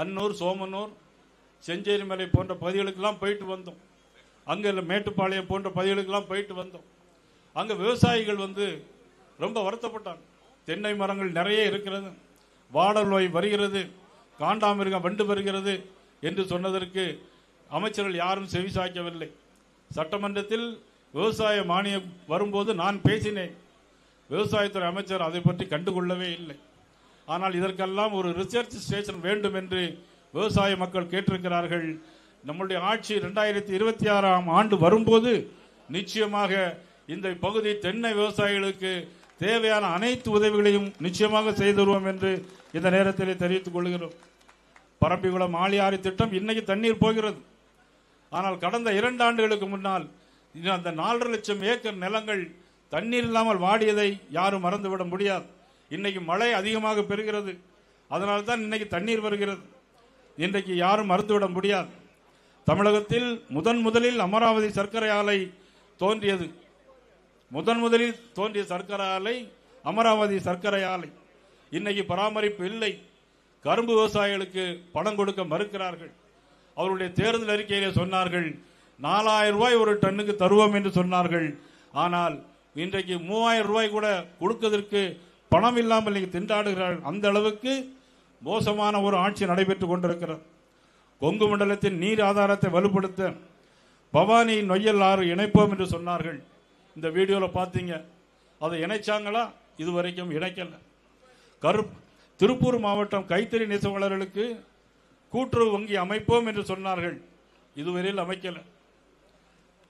அன்னூர், சோமனூர், செஞ்சேரிமலை போன்ற பகுதிகளுக்கெல்லாம் போயிட்டு வந்தோம். அங்கே மேட்டுப்பாளையம் போன்ற பகுதிகளுக்கெல்லாம் போயிட்டு வந்தோம். அங்கே விவசாயிகள் ரொம்ப வருத்தப்பட்டாங்க. தென்னை மரங்கள் நிறைய இருக்கிறது, வாடல் நோய் வருகிறது, காண்டாமிருகம் வண்டு வருகிறது என்று சொன்னதற்கு அமைச்சர்கள் யாரும் செவிசாய்க்கவில்லை. சட்டமன்றத்தில் விவசாய மானியம் வரும்போது நான் பேசினேன். விவசாயத்துறை அமைச்சர் அதை பற்றி கண்டுகொள்ளவே இல்லை. ஆனால் இதற்கெல்லாம் ஒரு ரிசர்ச் ஸ்டேஷன் வேண்டும் என்று விவசாய மக்கள் கேட்டிருக்கிறார்கள். நம்முடைய ஆட்சி 2026ஆம் ஆண்டு வரும்போது நிச்சயமாக இந்த பகுதி தென்னை விவசாயிகளுக்கு தேவையான அனைத்து உதவிகளையும் நிச்சயமாக செய்து வருவோம் என்று இந்த நேரத்தில் தெரிவித்துக் கொள்கிறோம். பரம்பிக்குளம் ஆழியாறு திட்டம் இன்னைக்கு தண்ணீர் போகிறது. ஆனால் கடந்த 2 ஆண்டுகளுக்கு முன்னால் அந்த 4.5 லட்சம் ஏக்கர் நிலங்கள் தண்ணீர் இல்லாமல் வாடியதை யாரும் மறந்துவிட முடியாது. இன்னைக்கு மழை அதிகமாக பெறுகிறது, அதனால்தான் இன்னைக்கு தண்ணீர் வருகிறது. இன்றைக்கு யாரும் மறந்துவிட முடியாது. தமிழகத்தில் முதலில் அமராவதி சர்க்கரை ஆலை தோன்றியது. முதலில் தோன்றிய சர்க்கரை ஆலை அமராவதி சர்க்கரை ஆலை. இன்னைக்கு பராமரிப்பு இல்லை. கரும்பு விவசாயிகளுக்கு பணம் கொடுக்க மறுக்கிறார்கள். அவருடைய தேர்தல் அறிக்கையிலே சொன்னார்கள் 4000 ரூபாய் ஒரு டன்னுக்கு தருவோம் என்று சொன்னார்கள். ஆனால் இன்றைக்கு 3000 ரூபாய் கூட கொடுப்பதற்கு பணம் இல்லாமல் இன்னைக்கு திண்டாடுகிறார்கள். அந்த அளவுக்கு மோசமான ஒரு ஆட்சி நடைபெற்றுக் கொண்டிருக்கிறது. கொங்கு மண்டலத்தின் நீர் ஆதாரத்தை வலுப்படுத்த பவானி நொய்யல் ஆறு இணைப்போம் என்று சொன்னார்கள். இந்த வீடியோவில் பார்த்தீங்க. அதை இணைச்சாங்களா? இதுவரைக்கும் இணைக்கல. திருப்பூர் மாவட்டம் கைத்தறி நெசவாளர்களுக்கு கூட்டுறவு வங்கி அமைப்போம் என்று சொன்னார்கள். இதுவரையில் அமைக்கல.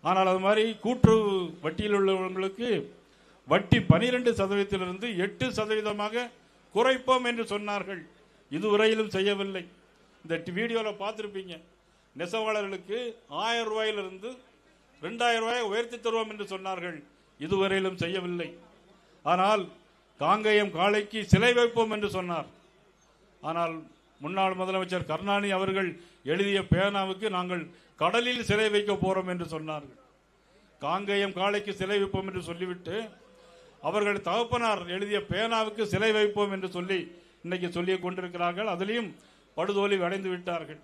ஆனால் அது மாதிரி கூட்டுறவு வட்டியில் உள்ளவர்களுக்கு வட்டி 12% 8% குறைப்போம் என்று சொன்னார்கள். இதுவரையிலும் செய்யவில்லை. இந்த வீடியோவில் பார்த்துருப்பீங்க. நெசவாளர்களுக்கு 1000 ரூபாயிலிருந்து 2000 ரூபாயை உயர்த்தி தருவோம் என்று சொன்னார்கள். இதுவரையிலும் செய்யவில்லை. ஆனால் காங்கேயம் காளைக்கு சிலை வைப்போம் என்று சொன்னார். ஆனால் முன்னாள் முதலமைச்சர் கருணாநிதி அவர்கள் எழுதிய பேனாவுக்கு நாங்கள் கடலில் சிலை வைக்க போறோம் என்று சொன்னார்கள். காங்கேயம் காளைக்கு சிலை வைப்போம் என்று சொல்லிவிட்டு அவர்கள் தகப்பனார் எழுதிய பேனாவுக்கு சிலை வைப்போம் என்று சொல்லி இன்னைக்கு சொல்லிக் கொண்டிருக்கிறார்கள். அதிலையும் படுதோல்வி அடைந்து விட்டார்கள்.